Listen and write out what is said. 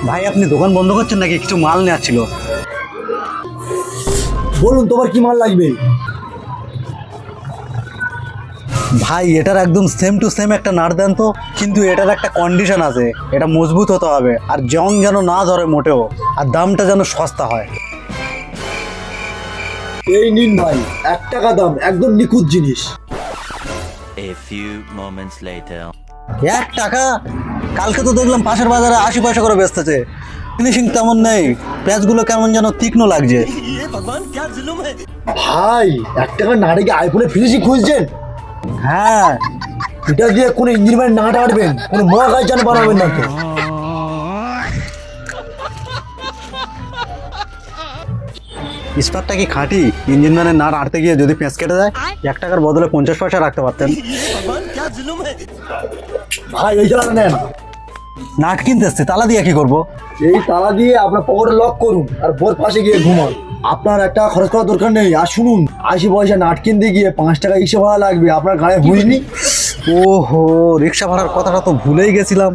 ভাই আপনি দোকান বন্ধ করছেন নাকি? কিছু মাল নেওয়া ছিল। বলুন তোমার কি মাল লাগবে? ভাই এটার একদম সেম টু সেম একটা নাট দেন তো, কিন্তু এটার একটা কন্ডিশন আছে, এটা মজবুত হতে হবে আর জং যেন না ধরে মোটেও, আর দামটা যেন সস্তা হয়। এই নিন ভাই, 1 টাকা দাম, একদম নিখুঁত জিনিস। A few moments later. 1 টাকা? কালকে তো দেখলাম পাশের বাজারে 80 পয়সা করে বেচতেছে। ফিনিশিং তেমন নেই, প্যাচগুলো কেমন যেন তীক্ষ্ণ লাগছে। ভাই 1 টাকা না রেখে আইফোনে ফিনিশিং খুঁজছেন? হ্যাঁ, এটা দিয়ে কোনো ইঞ্জিন ম্যান না আটবেন, কোনো মহাকাশ যান বানাবেন না তো। স্পারটা কি খাঁটি? ইঞ্জিন ম্যানের নাট আটতে গিয়ে যদি পেঁচ কেটে যায়, 1 টাকার বদলে 50 পয়সা রাখতে পারতেন। ভাই এই চালাটা নেন। নাট কিনতে এসছে, তালা দিয়ে কি করবো? এই তালা দিয়ে আপনার পকেটে লক করুন আর বোর পাশে গিয়ে ঘুমান। আপনার 1 টাকা খরচ করার দরকার নেই। আর শুনুন, 80 পয়সা নাট কিনতে গিয়ে 5 টাকা রিক্সা ভাড়া লাগবে, আপনার গায়ে বুঝনি? ওহো, রিক্সা ভাড়ার কথাটা তো ভুলেই গেছিলাম।